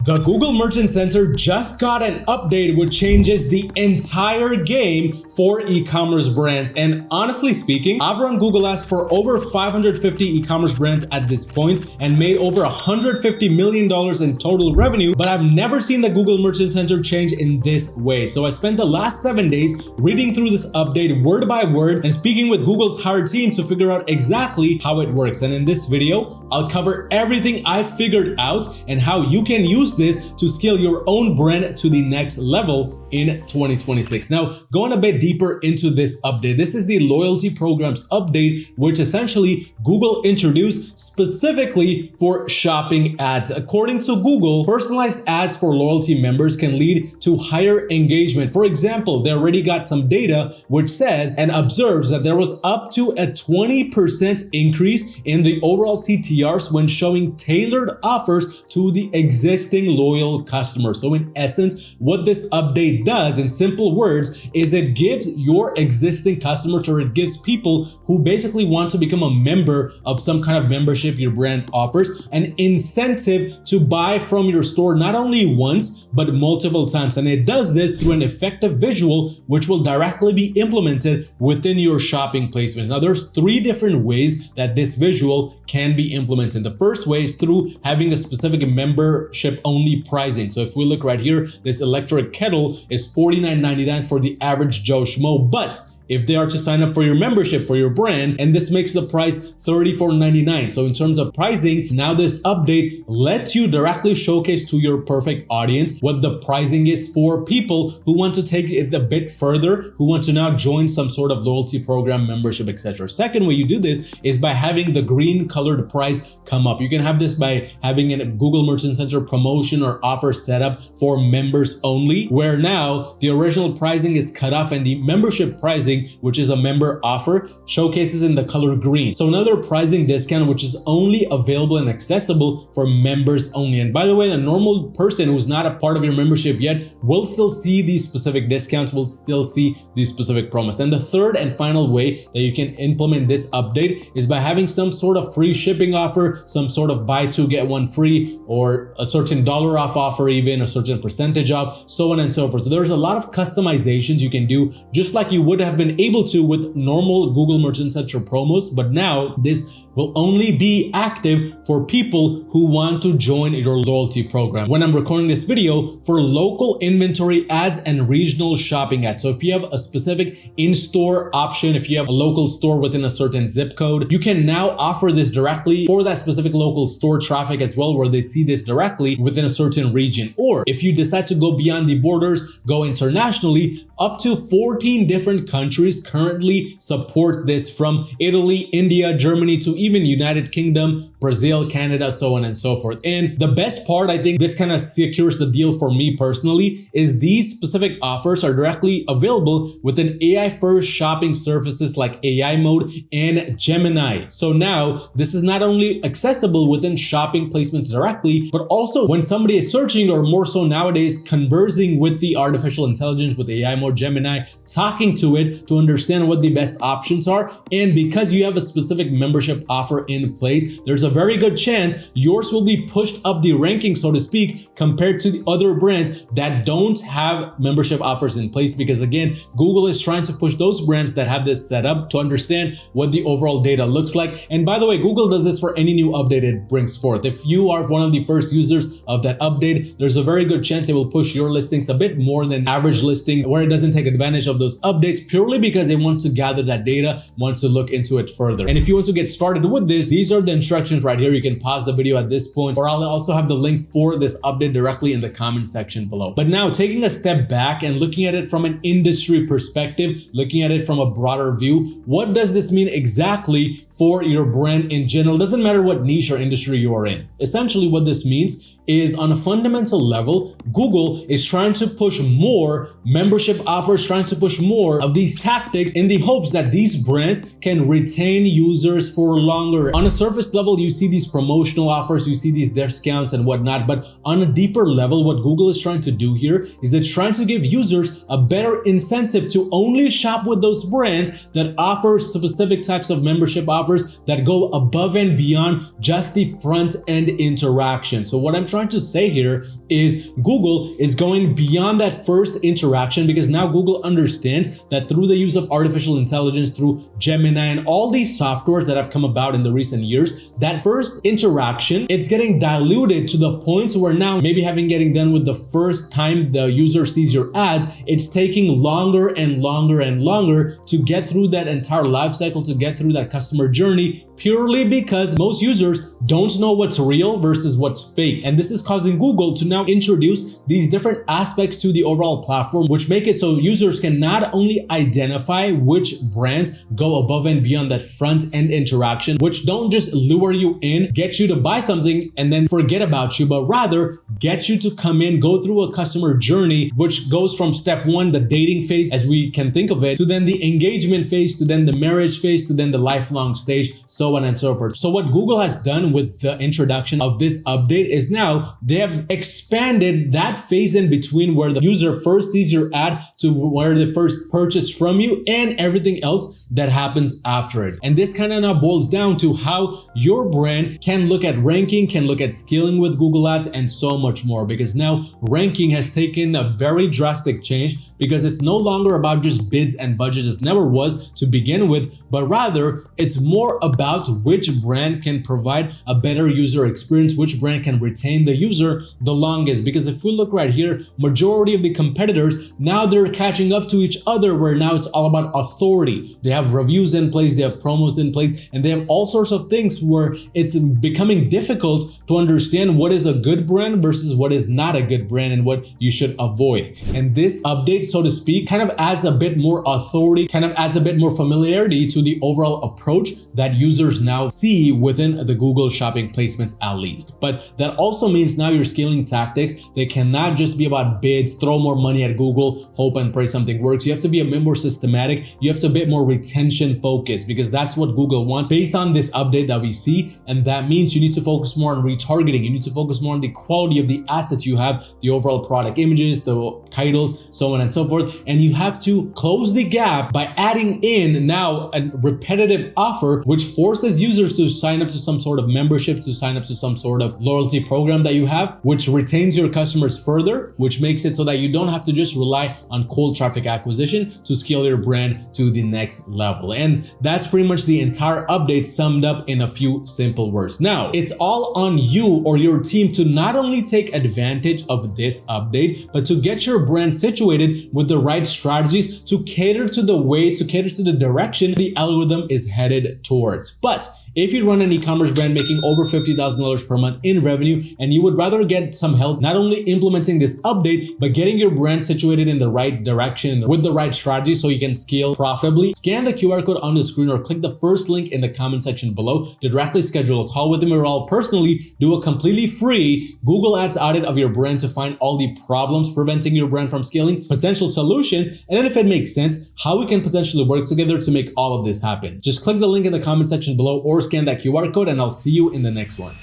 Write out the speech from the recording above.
The Google Merchant Center just got an update which changes the entire game for e-commerce brands. And honestly speaking, I've run Google Ads for over 550 e-commerce brands at this point and made over $150 million in total revenue, but I've never seen the Google Merchant Center change in this way. So I spent the last 7 days reading through this update word by word and speaking with Google's hire team to figure out exactly how it works. And in this video, I'll cover everything I figured out and how you can use this to scale your own brand to the next level in 2026. Now, going a bit deeper into this update, this is the loyalty programs update, which essentially Google introduced specifically for shopping ads. According to Google, personalized ads for loyalty members can lead to higher engagement. For example, they already got some data which says and observes that there was up to a 20% increase in the overall CTRs when showing tailored offers to the existing loyal customers. So in essence, what this update does in simple words is it gives your existing customers, or it gives people who basically want to become a member of some kind of membership your brand offers, an incentive to buy from your store not only once but multiple times. And it does this through an effective visual which will directly be implemented within your shopping placements. Now there's 3 different ways that this visual can be implemented. The first way is through having a specific membership only pricing. So if we look right here, this electric kettle is $49.99 for the average Joe Schmo, but if they are to sign up for your membership for your brand, and this makes the price $34.99. So in terms of pricing, now this update lets you directly showcase to your perfect audience what the pricing is for people who want to take it a bit further, who want to now join some sort of loyalty program, membership, etc. Second way you do this is by having the green colored price come up. You can have this by having a Google Merchant Center promotion or offer set up for members only, where now the original pricing is cut off and the membership pricing, which is a member offer, showcases in the color green. So another pricing discount which is only available and accessible for members only. And by the way, a normal person who's not a part of your membership yet will still see these specific discounts, will still see these specific promos. And the third and final way that you can implement this update is by having some sort of free shipping offer, some sort of buy 2 get 1 free, or a certain dollar off offer, even a certain percentage off, so on and so forth. So there's a lot of customizations you can do, just like you would have been able to with normal Google Merchant Center promos, but now this will only be active for people who want to join your loyalty program. When I'm recording this video, for local inventory ads and regional shopping ads. So if you have a specific in-store option, if you have a local store within a certain zip code, you can now offer this directly for that specific local store traffic as well, where they see this directly within a certain region. Or if you decide to go beyond the borders, go internationally, up to 14 different countries currently support this, from Italy, India, Germany, to even United Kingdom, Brazil, Canada, so on and so forth. And the best part, I think this kind of secures the deal for me personally, is these specific offers are directly available within AI first shopping services like AI Mode and Gemini. So now this is not only accessible within shopping placements directly, but also when somebody is searching, or more so nowadays conversing with the artificial intelligence, with AI Mode, Gemini, talking to it to understand what the best options are. And because you have a specific membership offer in place, there's a very good chance yours will be pushed up the ranking, so to speak, compared to the other brands that don't have membership offers in place. Because again, Google is trying to push those brands that have this set up to understand what the overall data looks like. And by the way, Google does this for any new update it brings forth. If you are one of the first users of that update, there's a very good chance it will push your listings a bit more than average listing, where it doesn't take advantage of those updates, purely because they want to gather that data, want to look into it further. And if you want to get started with this, these are the instructions right here. You can pause the video at this point, or I'll also have the link for this update directly in the comment section below. But now, taking a step back and looking at it from an industry perspective, looking at it from a broader view, what does this mean exactly for your brand in general? Doesn't matter what niche or industry you are in. Essentially, what this means is, on a fundamental level, Google is trying to push more membership offers, trying to push more of these tactics in the hopes that these brands can retain users for longer. On a surface level, you see these promotional offers, you see these discounts and whatnot, but on a deeper level, what Google is trying to do here is it's trying to give users a better incentive to only shop with those brands that offer specific types of membership offers that go above and beyond just the front end interaction. So what I'm trying trying to say here is Google is going beyond that first interaction, because now Google understands that through the use of artificial intelligence, through Gemini and all these softwares that have come about in the recent years, that first interaction, it's getting diluted to the point where now maybe getting done with the first time the user sees your ads, it's taking longer and longer and longer to get through that entire life cycle, to get through that customer journey, purely because most users don't know what's real versus what's fake. And this is causing Google to now introduce these different aspects to the overall platform, which make it so users can not only identify which brands go above and beyond that front end interaction, which don't just lure you in, get you to buy something and then forget about you, but rather get you to come in, go through a customer journey, which goes from step one, the dating phase, as we can think of it, to then the engagement phase, to then the marriage phase, to then the lifelong stage, so on and so forth. So what Google has done with the introduction of this update is now they have expanded that phase in between where the user first sees your ad to where they first purchase from you and everything else that happens after it. And this kind of now boils down to how your brand can look at ranking, can look at scaling with Google Ads, and so much more, because now ranking has taken a very drastic change, because it's no longer about just bids and budgets. It never was to begin with, but rather it's more about which brand can provide a better user experience, which brand can retain the user the longest. Because if we look right here, majority of the competitors, now they're catching up to each other, where now it's all about authority. They have reviews in place, they have promos in place, and they have all sorts of things where it's becoming difficult to understand what is a good brand versus what is not a good brand and what you should avoid. And this update, so to speak, kind of adds a bit more authority, kind of adds a bit more familiarity to the overall approach that users now see within the Google shopping placements, at least. But that also means now your scaling tactics, they cannot just be about bids, throw more money at Google, hope and pray something works. You have to be a bit more systematic. You have to be a bit more retention focused, because that's what Google wants based on this update that we see. And that means you need to focus more on retargeting. You need to focus more on the quality of the assets you have, the overall product images, the titles, so on and so forth. And you have to close the gap by adding in now a repetitive offer, which forces users to sign up to some sort of membership, to sign up to some sort of loyalty program that you have, which retains your customers further, which makes it so that you don't have to just rely on cold traffic acquisition to scale your brand to the next level. And that's pretty much the entire update summed up in a few simple words. Now, it's all on you or your team to not only take advantage of this update, but to get your brand situated with the right strategies to cater to the direction the algorithm is headed towards. But if you run an e-commerce brand making over $50,000 per month in revenue, and you would rather get some help not only implementing this update, but getting your brand situated in the right direction with the right strategy so you can scale profitably, scan the QR code on the screen or click the first link in the comment section below to directly schedule a call with me, or I'll personally do a completely free Google Ads audit of your brand to find all the problems preventing your brand from scaling, potential solutions, and then if it makes sense, how we can potentially work together to make all of this happen. Just click the link in the comment section below or scan that QR code, and I'll see you in the next one.